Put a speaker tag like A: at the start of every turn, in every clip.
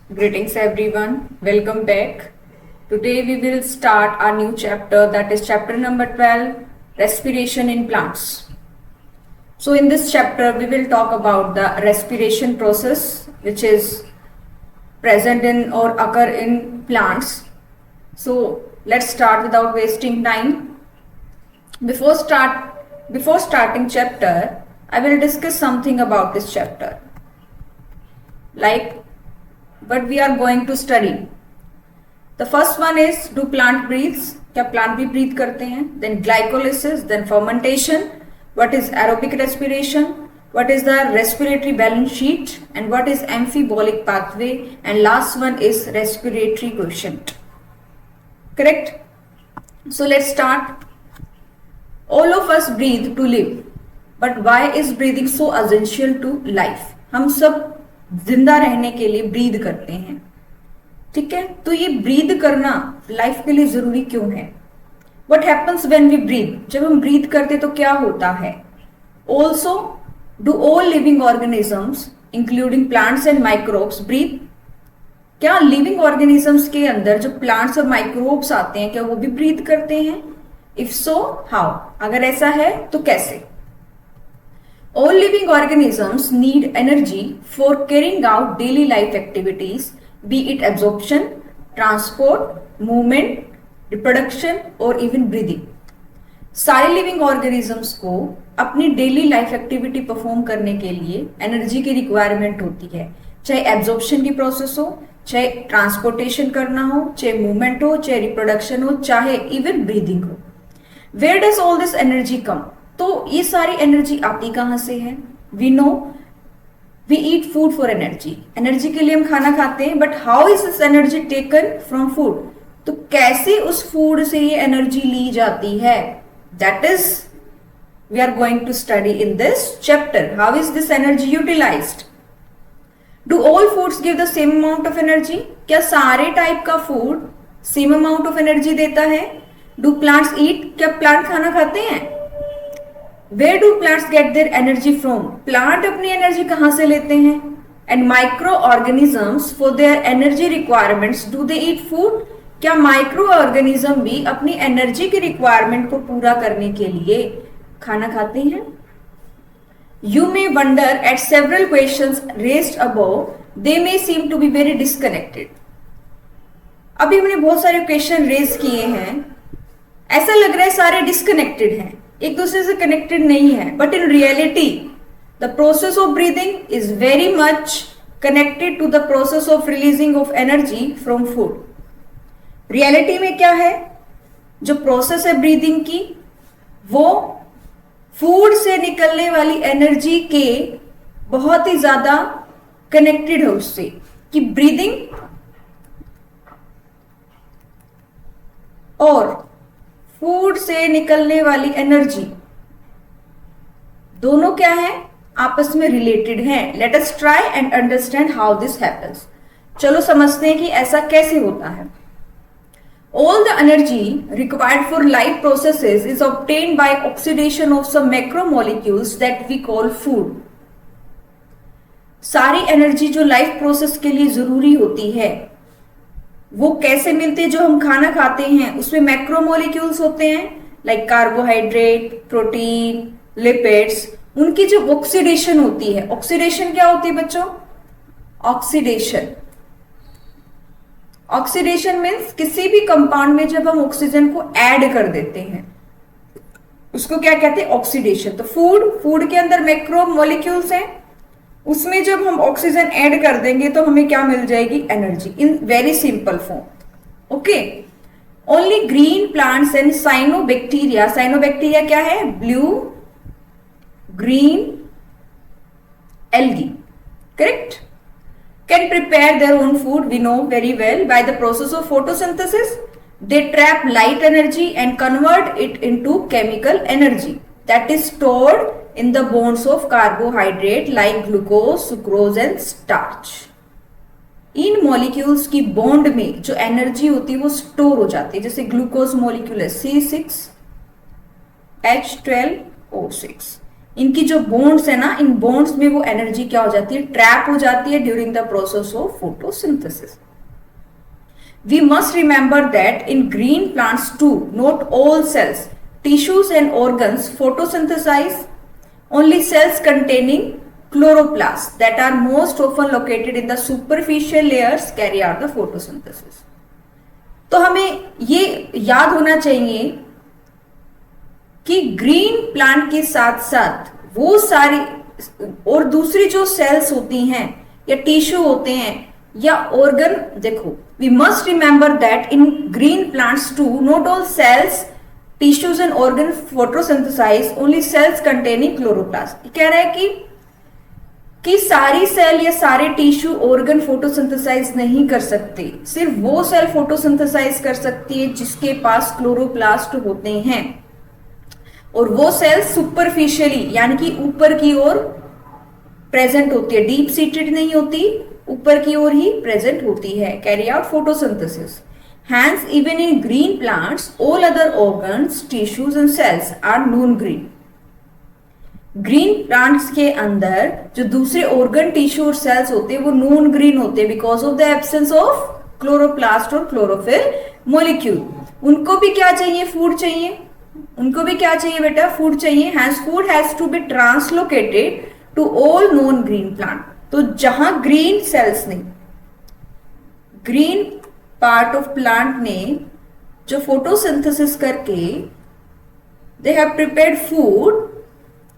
A: Greetings everyone, welcome back. Today we will start our new chapter, that is chapter number 12, respiration in plants. So in this chapter we will talk about the respiration process which is present in or occur in plants. So let's start without wasting time. Before starting chapter, I will discuss something about this chapter. Like what we are going to study. The first one is, do plant breathes? क्या plant भी breathe करते हैं? Then glycolysis, then fermentation. What is aerobic respiration? What is the respiratory balance sheet? And what is amphibolic pathway? And last one is respiratory quotient. Correct? So let's start. All of us breathe to live. But why is breathing so essential to life? हम सब जिंदा रहने के लिए breathe करते हैं, ठीक है? तो ये ब्रीद करना लाइफ के लिए जरूरी क्यों है? What happens when we breathe? जब हम ब्रीद करते तो क्या होता है? Also do all living organisms including plants and microbes breathe? क्या लिविंग ऑर्गेनिजम्स के अंदर जो प्लांट्स और माइक्रोब्स आते हैं क्या वो भी ब्रीद करते हैं? If so how? अगर ऐसा है तो कैसे? All living organisms need energy for carrying out daily life activities, be it absorption, transport, movement, reproduction or even breathing. सारे लिविंग ऑर्गेनिजम्स को अपनी डेली लाइफ एक्टिविटी परफॉर्म करने के लिए एनर्जी की रिक्वायरमेंट होती है, चाहे एब्जॉर्प्शन की प्रोसेस हो, चाहे ट्रांसपोर्टेशन करना हो, चाहे मूवमेंट हो, चाहे रिप्रोडक्शन हो, चाहे इवन ब्रीदिंग हो. Where does all this energy come? तो ये सारी एनर्जी आती कहां से है? We know we eat food for energy. Energy के लिए हम खाना खाते हैं, but how is this energy taken from food? तो कैसे उस फूड से ये एनर्जी ली जाती है? That is we are going to study in this chapter. How is this energy utilised? Do all foods give the same amount of energy? क्या सारे टाइप का food same amount of energy देता है? Do plants eat? क्या plant खाना खाते हैं? Where do plants get their energy from? Plant अपनी एनर्जी कहां से लेते हैं? And micro organisms for their energy requirements, do they eat food? क्या माइक्रो ऑर्गेनिज्म भी अपनी एनर्जी की रिक्वायरमेंट को पूरा करने के लिए खाना खाते हैं? You may wonder at several questions raised above, they may seem to be very disconnected. अभी हमने बहुत सारे क्वेश्चन रेज किए हैं, ऐसा लग रहा है सारे डिस्कनेक्टेड हैं, एक दूसरे से कनेक्टेड नहीं है. But in reality the process of breathing is very much connected to the process of releasing of energy from food. Reality में क्या है? जो प्रोसेस है ब्रीदिंग की, वो फूड से निकलने वाली एनर्जी के बहुत ही ज्यादा कनेक्टेड है उससे, कि ब्रीदिंग और फूड से निकलने वाली एनर्जी दोनों क्या है? आपस में रिलेटेड हैं. Let us try and understand how this happens. चलो समझते हैं कि ऐसा कैसे होता है. All the energy required for life processes is obtained by oxidation of some macromolecules that we call food. सारी एनर्जी जो लाइफ प्रोसेस के लिए जरूरी होती है वो कैसे मिलते हैं? जो हम खाना खाते हैं उसमें मैक्रोमोलिक्यूल्स होते हैं, लाइक कार्बोहाइड्रेट, प्रोटीन, लिपिड्स. उनकी जो ऑक्सीडेशन होती है, ऑक्सीडेशन क्या होती है बच्चों? ऑक्सीडेशन मीन्स किसी भी कंपाउंड में जब हम ऑक्सीजन को ऐड कर देते हैं उसको क्या कहते हैं? ऑक्सीडेशन. तो फूड के अंदर मैक्रोमोलिक्यूल्स हैं, उसमें जब हम ऑक्सीजन ऐड कर देंगे तो हमें क्या मिल जाएगी? Energy in very simple form. Okay. Only green plants and cyanobacteria. Cyanobacteria क्या है? Blue green algae. Correct. Can prepare their own food. We know very well by the process of photosynthesis they trap light energy and convert it into chemical energy that is stored in the bonds of carbohydrate like glucose, sucrose and starch. In molecules की bond में जो energy होती है वो store हो जाती है. जैसे ग्लूकोज मॉलिक्यूल है C6H12O6, इनकी जो बोन्ड्स है ना, इन बोन्ड्स में वो एनर्जी क्या हो जाती है, ट्रैप हो जाती है during the process of photosynthesis. We must remember that in green plants too, not all cells, tissues and organs photosynthesize. Only cells containing chloroplasts that are most often located in the superficial layers carry out the photosynthesis. तो हमें ये याद होना चाहिए कि green plant के साथ साथ वो सारी और दूसरी जो सेल्स होती हैं या टिश्यू होते हैं या ऑर्गन, देखो we must remember that in green plants too not all cells tissues and organ photosynthesize, only cells containing chloroplast. कह रहा है कि सारी सेल या सारे टिश्यू ऑर्गन फोटोसिंथेसाइज नहीं कर सकते, सिर्फ वो सेल फोटोसिंथेसाइज कर सकती है जिसके पास क्लोरोप्लास्ट होते हैं, और वो सेल सुपरफिशियली यानी कि ऊपर की ओर प्रेजेंट होती है, डीप सीटेड नहीं होती, ऊपर की ओर ही प्रेजेंट होती है, carry out photosynthesis. Hence, even in green plants, all other organs, tissues and cells are known green. Green plants के अंदर जो दूसरे ऑर्गन, टिश्यू और सेल्स होते हैं वो नॉन ग्रीन होते हैं because of the absence of chloroplast और क्लोरोफिल मॉलिक्यूल. उनको भी क्या चाहिए, फूड चाहिए. उनको भी क्या चाहिए बेटा, फूड चाहिए. Hence food has to be translocated to all non green plant. तो जहां ग्रीन सेल्स ने, ग्रीन पार्ट ऑफ प्लांट ने जो फोटोसिंथेसिस करके दे हैव प्रिपेयर्ड फूड,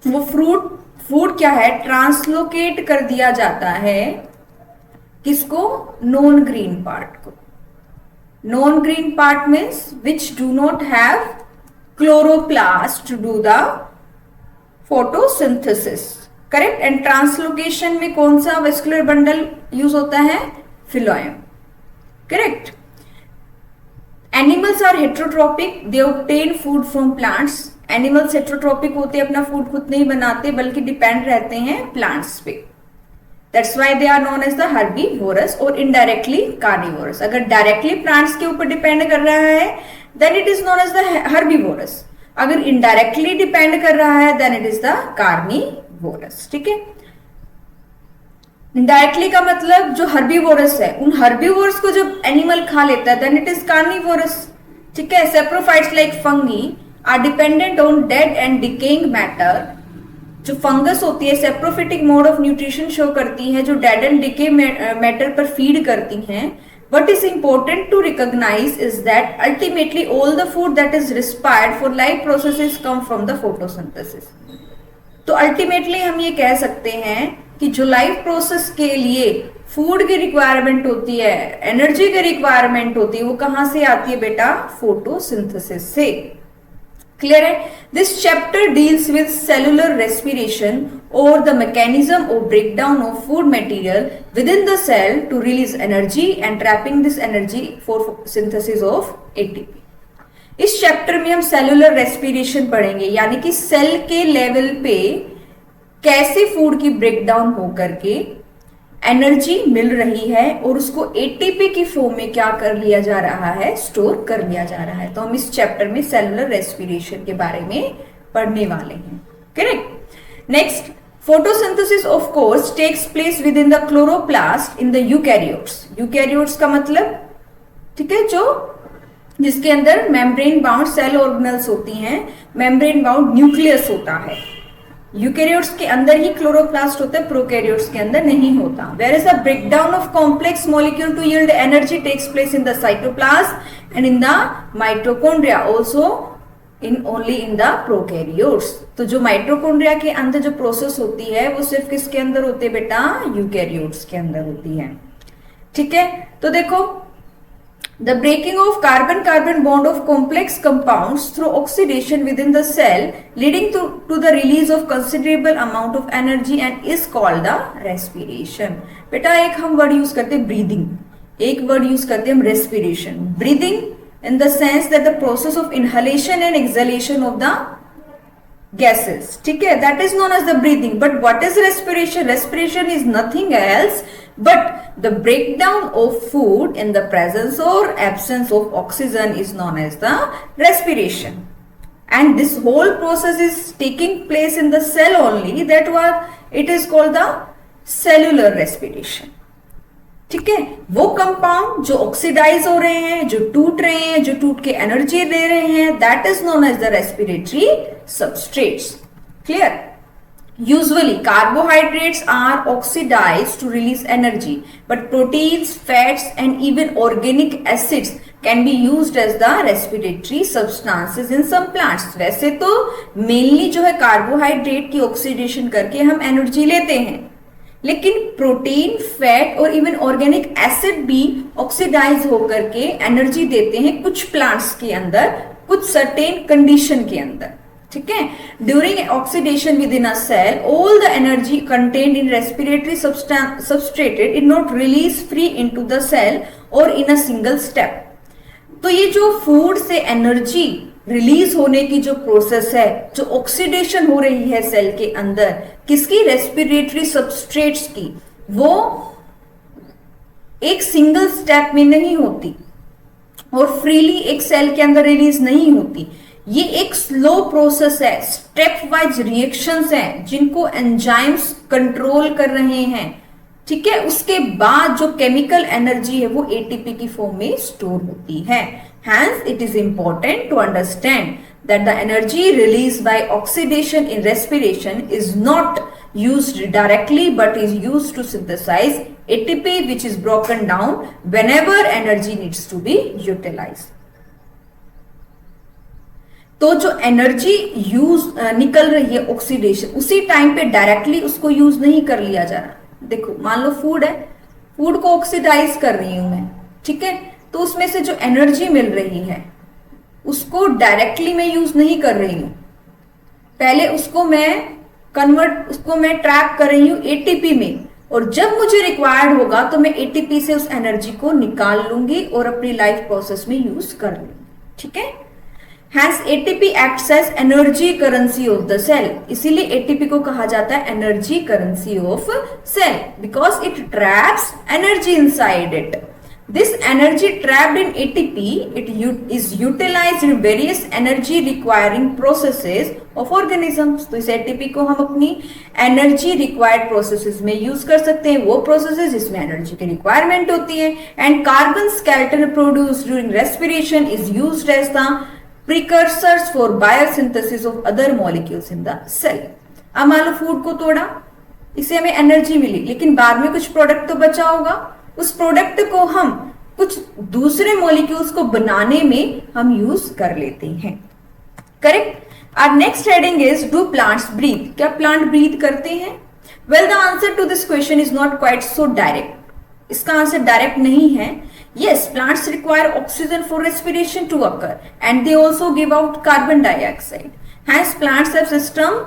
A: वो फूड क्या है, ट्रांसलोकेट कर दिया जाता है किसको, नॉन ग्रीन पार्ट को. Non green part means which do not have chloroplast to do the photosynthesis. Correct. And translocation में कौन सा वेस्कुलर बंडल यूज होता है, phloem. Correct. Animals are heterotrophic, they obtain food from plants. Animals heterotrophic होते हैं, अपना food खुद नहीं बनाते बल्कि डिपेंड रहते हैं प्लांट्स पे. That's why they are known as the herbivorous और इनडायरेक्टली कार्निवोरस. अगर डायरेक्टली प्लांट्स के ऊपर डिपेंड कर रहा है then it is known as the herbivorous. अगर इनडायरेक्टली डिपेंड कर रहा है then it is the carnivorous. ठीक है. इनडायरेक्टली का मतलब जो हर्बीवोरस है, उन हर्बीवोरस को जब एनिमल खा लेता है देन इट इज कार्निवोरस. ठीक है. Saprophytes like fungi are dependent on dead and decaying matter. जो फंगस होती है saprophytic mode of nutrition show करती है, जो डेड एंड डिके मैटर पर फीड करती हैं. What is important to recognize is that ultimately all the food that is required for life processes come from the photosynthesis. तो ultimately हम ये कह सकते हैं कि जो लाइफ प्रोसेस के लिए फूड की रिक्वायरमेंट होती है, एनर्जी की रिक्वायरमेंट होती है, वो कहां से आती है बेटा, फोटोसिंथेसिस से. क्लियर है. This chapter deals with cellular respiration और the mechanism of breakdown of food material within the cell to release energy and trapping this energy for synthesis of ATP. इस चैप्टर में हम cellular respiration पढ़ेंगे, यानी कि cell के level पे कैसे फूड की ब्रेकडाउन होकर के एनर्जी मिल रही है और उसको एटीपी की फॉर्म में क्या कर लिया जा रहा है, स्टोर कर लिया जा रहा है. तो हम इस चैप्टर में सेलुलर रेस्पिरेशन के बारे में पढ़ने वाले हैं. Correct. Next, photosynthesis of course takes place within the chloroplast in the eukaryotes. Eukaryotes का मतलब, ठीक है, जो जिसके अंदर मेम्ब्रेन बाउंड सेल ऑर्गेनल्स होती हैं, मेम्ब्रेन बाउंड न्यूक्लियस होता है. यूकैरियोट्स के अंदर ही क्लोरोप्लास्ट होता है, प्रोकैरियोट्स के अंदर नहीं होता. Where is the breakdown of complex molecule to yield energy takes place in the cytoplasm and in the mitochondria, also in only in the prokaryotes. तो जो माइटोकॉन्ड्रिया के अंदर जो प्रोसेस होती है वो सिर्फ किसके अंदर होती है बेटा, यूकैरियोट्स के अंदर होती है. ठीक है. तो देखो, the breaking of carbon-carbon bond of complex compounds through oxidation within the cell leading to the release of considerable amount of energy and is called the respiration. बेटा एक हम वर्ड यूज करते हैं breathing, एक वर्ड यूज करते हैं हम respiration. Breathing in the sense that the process of inhalation and exhalation of the gases. ठीक है, that is known as the breathing. But what is respiration? Respiration is nothing else but the breakdown of food in the presence or absence of oxygen is known as the respiration. and this whole process is taking place in the cell only, that what it is called the cellular respiration. ठीक है, वो compound जो oxidise हो रहे हैं, जो टूट रहे हैं, जो टूट के एनर्जी दे रहे हैं, that is known as the respiratory substrates. Clear? Usually carbohydrates are oxidized to release energy, but proteins, fats and even organic acids can be used as the respiratory substances in some plants. वैसे तो mainly जो है carbohydrate की oxidation करके हम energy लेते हैं, लेकिन प्रोटीन, फैट और इवन ऑर्गेनिक एसिड भी ऑक्सीडाइज होकर के एनर्जी देते हैं कुछ प्लांट्स के अंदर, कुछ सर्टेन कंडीशन के अंदर. ठीक है, during oxidation within a cell all the energy contained in respiratory substrates is not release free into the cell और इन अ सिंगल स्टेप. तो ये जो फूड से एनर्जी रिलीज होने की जो प्रोसेस है, जो ऑक्सीडेशन हो रही है सेल के अंदर, किसकी? रेस्पिरेटरी सबस्ट्रेट्स की, वो एक सिंगल स्टेप में नहीं होती और फ्रीली एक सेल के अंदर रिलीज नहीं होती. ये एक स्लो प्रोसेस है, स्टेप वाइज रिएक्शंस हैं जिनको एंजाइम्स कंट्रोल कर रहे हैं. ठीक है, उसके बाद जो केमिकल एनर्जी है वो एटीपी की फॉर्म में स्टोर होती है. Hence, it is important to understand that the energy released by oxidation in respiration is not used directly but is used to synthesize ATP, which is broken down whenever energy needs to be utilized. तो जो energy use निकल रही है oxidation, उसी time पे directly उसको use नहीं कर लिया जा रहा. देखो, मान लो फूड है, फूड को ऑक्सीडाइज कर रही हूं मैं. ठीक है, तो उसमें से जो एनर्जी मिल रही है उसको डायरेक्टली मैं यूज नहीं कर रही हूं, पहले उसको मैं ट्रैप कर रही हूं एटीपी में, और जब मुझे रिक्वायर्ड होगा तो मैं एटीपी से उस एनर्जी को निकाल लूंगी और अपनी लाइफ प्रोसेस में यूज कर लूंगी. ठीक है, Hence ATP acts as energy currency of the cell. इसीलिए ATP को कहा जाता है energy currency of cell because it traps energy inside it. This energy trapped in ATP is utilized in various energy requiring processes of organisms. तो इस ATP को हम अपनी energy required processes में use कर सकते हैं, वो processes जिसमें energy की requirement होती है. And carbon skeleton produced during respiration is used as the precursors for biosynthesis of other molecules in the cell. अब मान लो फूड को तोड़ा, इससे हमें एनर्जी मिली, लेकिन बाद में कुछ प्रोडक्ट तो बचा होगा, उस प्रोडक्ट को हम कुछ दूसरे मॉलिक्यूल्स को बनाने में हम यूज कर लेते हैं. Correct? Our next heading is do plants breathe. क्या प्लांट ब्रीथ करते हैं? Well, the answer to this question is not quite so direct. इसका आंसर डायरेक्ट नहीं है. Yes, plants require oxygen for respiration to occur and they also give out carbon dioxide. Hence, plants have system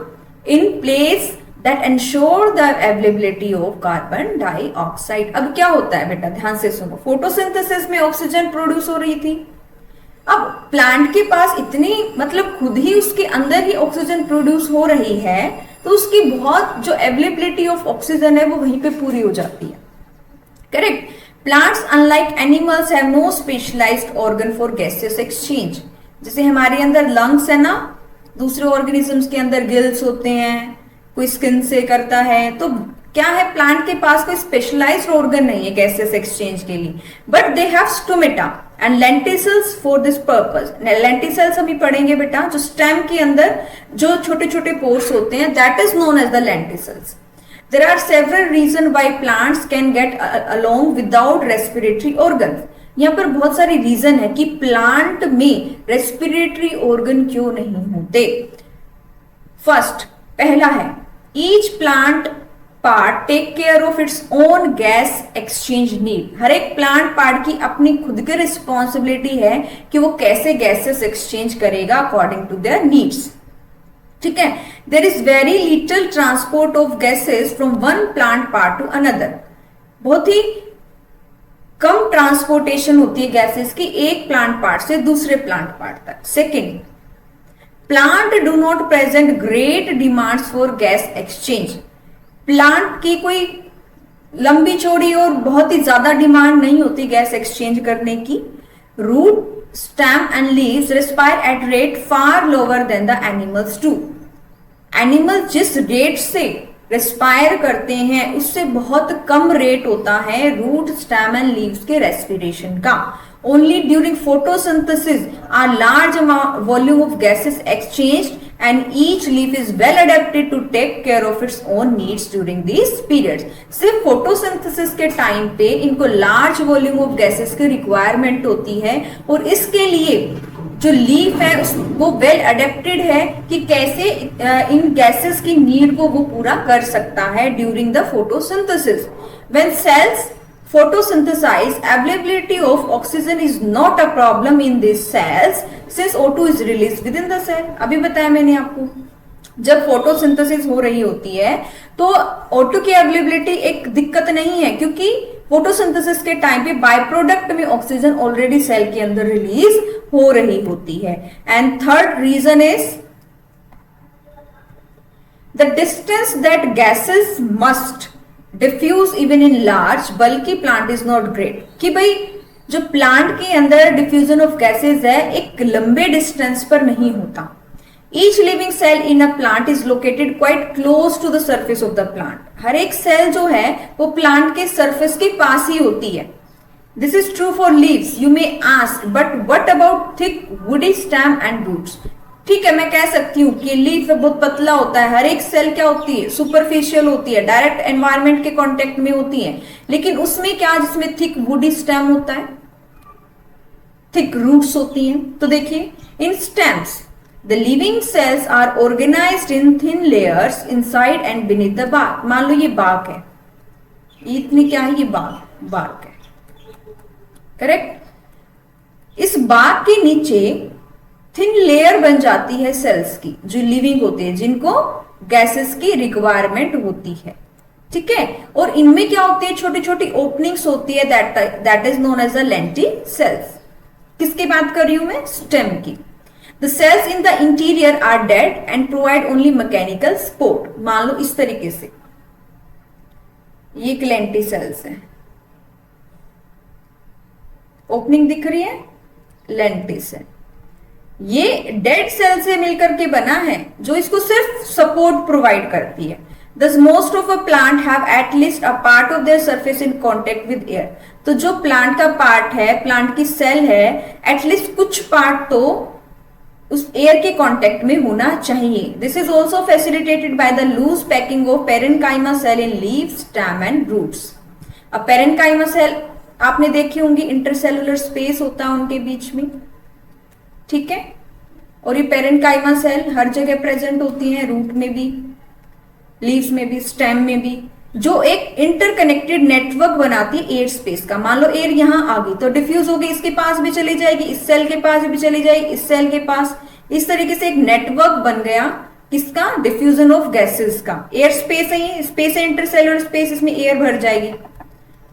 A: in place that ensure the availability of carbon dioxide. अब क्या होता है बेटा, ध्यान से सुनो. फोटोसिंथेसिस में ऑक्सीजन प्रोड्यूस हो रही थी. अब प्लांट के पास इतनी, मतलब खुद ही उसके अंदर ही ऑक्सीजन प्रोड्यूस हो रही है, तो उसकी बहुत जो अवेलेबिलिटी ऑफ ऑक्सीजन है वो वहीं पे पूरी हो जाती है. Correct? Plants, unlike animals, have no specialized organ for gaseous exchange. जैसे हमारे अंदर lungs है ना, दूसरे organisms के अंदर gills होते हैं, कोई skin से करता है, तो क्या है, प्लांट के पास कोई स्पेशलाइज्ड ऑर्गन नहीं है गैसेस एक्सचेंज के लिए, but they have stomata and lenticels for this purpose. Lenticels अभी पढ़ेंगे बेटा, जो स्टेम के अंदर जो छोटे छोटे पोर्स होते हैं, that is known as the lenticels. There are several reasons why plants can get along without respiratory organs. यहाँ पर बहुत सारी रीजन है कि प्लांट में रेस्पिरेटरी ऑर्गन क्यों नहीं होते. फर्स्ट, पहला है, each plant part take care of its own gas exchange need. हर एक प्लांट पार्ट की अपनी खुद की रिस्पॉन्सिबिलिटी है कि वो कैसे गैसेस एक्सचेंज करेगा अकॉर्डिंग टू देयर नीड्स. ठीक है, there is very little transport of gases from one plant part two another. बहुत ही कम ट्रांसपोर्टेशन होती है गैसेस की एक प्लांट पार्ट से दूसरे प्लांट पार्ट तक. Second, plant do not present great demands for gas exchange. Plant की कोई लंबी चौड़ी और बहुत ही ज्यादा डिमांड नहीं होती गैस एक्सचेंज करने की. Root stem and leaves respire at rate far lower than the animals do. Animal जिस रेट से रेस्पायर करते हैं उससे बहुत कम रेट होता है रूट, स्टेम एंड लीव्स के रेस्पिरेशन का. Only during photosynthesis are large volume of gases exchanged and each leaf is well adapted to take care of its own needs during these periods. सिर्फ photosynthesis के time पे इनको large volume of gases की requirement होती है और इसके लिए जो लीफ है वो वेल अडेप्टेड है कि कैसे इन गैसेस की नीड को वो पूरा कर सकता है during the photosynthesis. When cells photosynthesize, availability of oxygen is not a problem in these cells since O2 is released within the cell. अभी बताया मैंने आपको, जब फोटोसिंथेसिस हो रही होती है तो O2 की अवेलेबिलिटी एक दिक्कत नहीं है क्योंकि फोटोसिंथेसिस के टाइम पे बाय प्रोडक्ट में ऑक्सीजन ऑलरेडी सेल के अंदर रिलीज हो रही होती है. And third reason is the distance that gases must diffuse even in large bulky plant is not great. कि भाई जो प्लांट के अंदर डिफ्यूजन ऑफ गैसेस है एक लंबे डिस्टेंस पर नहीं होता. Each living cell in a plant is located quite close to the surface of the plant. हर एक सेल जो है वो प्लांट के सर्फेस के पास ही होती है. This is true for leaves. You may ask but what about thick woody stem and roots. ठीक है, मैं कह सकती हूँ कि लीफ बहुत पतला होता है. हर एक सेल क्या होती है, सुपरफिशियल होती है, डायरेक्ट एनवायरमेंट के कांटेक्ट में होती है. लेकिन उसमें क्या, जिसमें थिक वुडी स्टेम होता है, थिक रूट्स होती हैं. तो देखिए, in stems the living cells are organised in thin layers inside and beneath the bark. मान लो ये बार्क है, इतनी क्या है, ये बार्क है, करेक्ट. इस बार्क के नीचे थिन लेयर बन जाती है सेल्स की जो लिविंग होते हैं, जिनको गैसेस की रिक्वायरमेंट होती है. ठीक है, और इनमें क्या होती है, छोटी छोटी ओपनिंग्स होती है, that is known as a lenticels. किसकी बात कर रही हूं मैं, स्टेम की. The cells in the interior are dead and provide only mechanical support. मान लो इस तरीके से ये एक लेंटिसेल्स है, ओपनिंग दिख रही है, लेंटिस है. ये डेड सेल से मिलकर के बना है जो इसको सिर्फ सपोर्ट प्रोवाइड करती है. Thus most of a plant have at least a part of their surface in contact with air. तो जो प्लांट का पार्ट है, प्लांट की सेल है, एटलीस्ट कुछ पार्ट तो उस एयर के कांटेक्ट में होना चाहिए. This is also facilitated by the loose packing of parenchyma cell in leaves, stem and roots. अब पेरेन्काइमा सेल आपने देखी होंगी, इंटरसेलुलर स्पेस होता है उनके बीच में. ठीक है, और ये पेरेन्काइमा सेल हर जगह प्रेजेंट होती है, रूट में भी, लीव्स में भी, स्टेम में भी, जो एक इंटरकनेक्टेड नेटवर्क बनाती है एयर स्पेस का. मान लो एयर यहां आ गई तो डिफ्यूज होगी, इसके पास भी चली जाएगी, इस सेल के पास भी चली जाएगी, इस सेल के पास. इस तरीके से एक नेटवर्क बन गया किसका, डिफ्यूजन ऑफ गैसेस का. एयर स्पेस है, ये स्पेस है, इंटरसेलुलर स्पेस, इसमें एयर भर जाएगी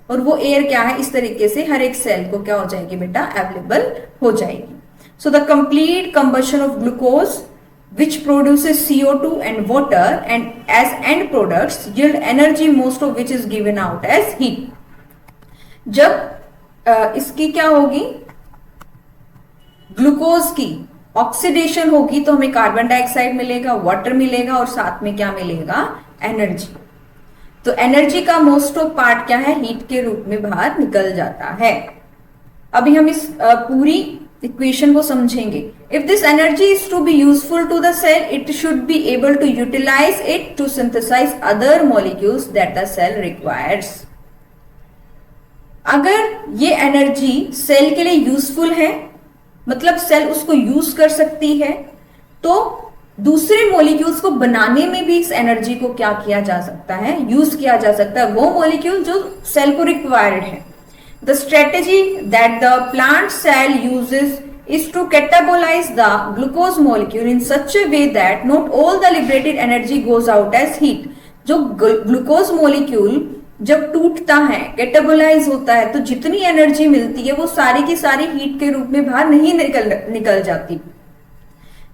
A: और वो एयर क्या है, इस तरीके से हर एक सेल को क्या हो जाएगी बेटा, अवेलेबल हो जाएगी. So the complete combustion of glucose which produces CO2 and water and as end products yield energy most of which is given out as heat. जब इसकी क्या होगी, ग्लूकोज की ऑक्सीडेशन होगी तो हमें कार्बन डाइऑक्साइड मिलेगा, वाटर मिलेगा और साथ में क्या मिलेगा, एनर्जी. तो एनर्जी का मोस्ट ऑफ पार्ट क्या है, हीट के रूप में बाहर निकल जाता है. अभी हम इस पूरी इक्वेशन को समझेंगे. If this energy is to be useful to the cell, it should be able to utilise it to synthesise other molecules that the cell requires. अगर ये एनर्जी सेल के लिए यूजफुल है, मतलब सेल उसको यूज कर सकती है, तो दूसरे मॉलिक्यूल्स को बनाने में भी इस एनर्जी को क्या किया जा सकता है, यूज किया जा सकता है, वो मॉलिक्यूल जो सेल को रिक्वायर्ड है. The strategy that the plant cell uses is to catabolize the glucose molecule in such a way that not all the liberated energy goes out as heat. जो glucose molecule जब टूटता है, कैटाबोलाइज होता है, तो जितनी एनर्जी मिलती है वो सारी की सारी हीट के रूप में बाहर नहीं निकल जाती.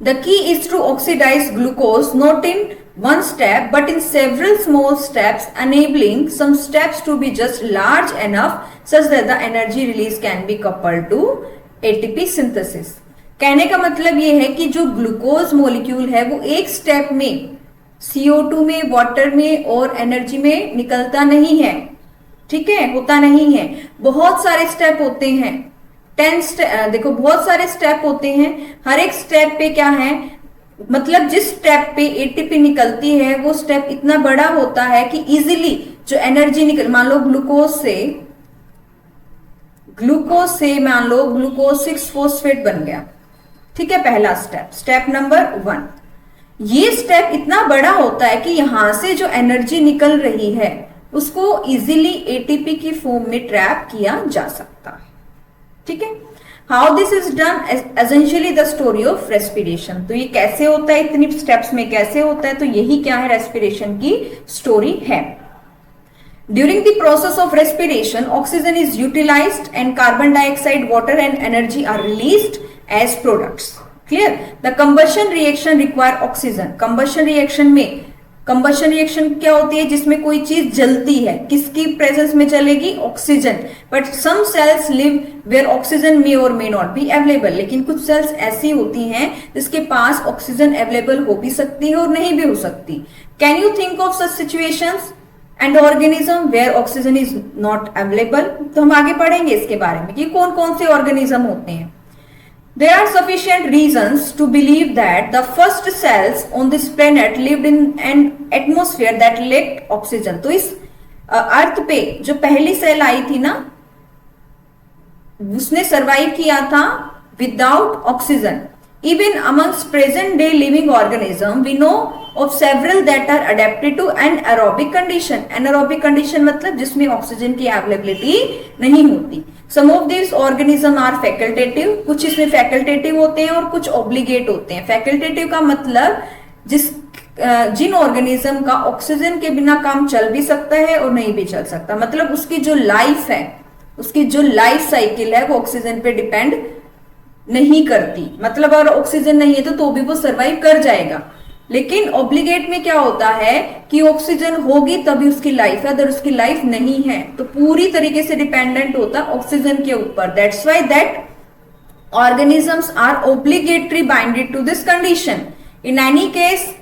A: The key is to oxidize glucose not in one step but in several small steps, enabling some steps to be just large enough such that the energy release can be coupled to ATP synthesis. कहने का मतलब ये है कि जो glucose molecule है वो एक स्टेप में CO2 में, वाटर में और एनर्जी में निकलता नहीं है, ठीक है, होता नहीं है, बहुत सारे स्टेप होते हैं। 10 देखो बहुत सारे स्टेप होते हैं, हर एक स्टेप पे क्या है, मतलब जिस स्टेप पे एटीपी निकलती है वो स्टेप इतना बड़ा होता है कि इजीली जो एनर्जी निकल, मान लो ग्लूकोज से मान लो ग्लूकोज 6 फॉस्फेट बन गया, ठीक है, पहला स्टेप, स्टेप नंबर 1। ये स्टेप इतना बड़ा होता है कि यहां से जो एनर्जी निकल रही है उसको इजीली एटीपी की फॉर्म में ट्रैप किया जा सकता है, ठीक है। How this is done, essentially the story of respiration. तो ये कैसे होता है, इतनी स्टेप्स में कैसे होता है, तो यही क्या है, रेस्पिरेशन की स्टोरी है। During the process of respiration, oxygen is utilized and carbon dioxide, water and energy are released as products. Clear? The combustion reaction require oxygen. Combustion reaction में combustion reaction क्या होती है, जिसमें कोई चीज जलती है, किसकी प्रेजेंस में चलेगी, oxygen. But some cells live where oxygen may or may not be available. लेकिन कुछ सेल्स ऐसी होती हैं जिसके पास ऑक्सीजन अवेलेबल हो भी सकती है और नहीं भी हो सकती। Can you think of such situations? And organism where oxygen is not available. तो हम आगे पढ़ेंगे इसके बारे में कि कौन कौन से ऑर्गेनिज्म होते हैं। There are sufficient reasons to believe that the first cells on this planet lived in an atmosphere that lacked oxygen. तो इस अर्थ पे जो पहली सेल आई थी ना, उसने सरवाइव किया था without oxygen. Even amongst present day living organism, we know of several that are adapted to anaerobic condition. Anaerobic condition मतलब जिसमें ऑक्सीजन की अवेलेबिलिटी नहीं होती। Some of these organism are facultative, कुछ इसमें facultative होते हैं और कुछ obligate होते हैं। Facultative का मतलब जिन ऑर्गेनिज्म का ऑक्सीजन के बिना काम चल भी सकता है और नहीं भी चल सकता, मतलब उसकी जो लाइफ है, उसकी जो लाइफ साइकिल है वो ऑक्सीजन पे डिपेंड नहीं करती। मतलब अगर ऑक्सीजन नहीं है तो भी वो सरवाइव कर जाएगा। लेकिन ऑब्लिगेट में क्या होता है कि ऑक्सीजन होगी तभी उसकी लाइफ है, अगर उसकी लाइफ नहीं है तो पूरी तरीके से डिपेंडेंट होता है ऑक्सीजन के ऊपर। That's why that organisms are obligatory binded to this condition. In any case,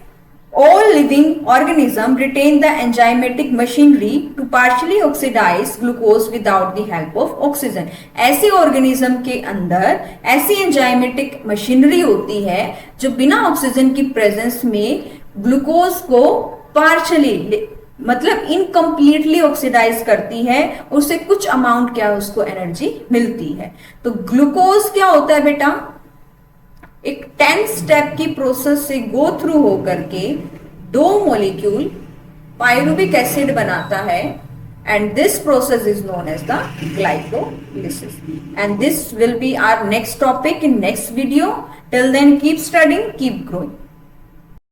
A: all living organisms retain the enzymatic machinery to partially oxidize glucose without the help of oxygen. ऐसे organism के अंदर ऐसी enzymatic machinery होती है जो बिना oxygen की presence में ग्लूकोज को partially मतलब इनकम्प्लीटली ऑक्सीडाइज करती है, उससे कुछ अमाउंट क्या उसको एनर्जी मिलती है। तो ग्लूकोज क्या होता है बेटा, एक 10 स्टेप की प्रोसेस से गो थ्रू होकर के 2 मॉलिक्यूल पायरुविक एसिड बनाता है, and this process is known as the glycolysis. And this will be our next topic in next video. Till then keep studying, keep growing.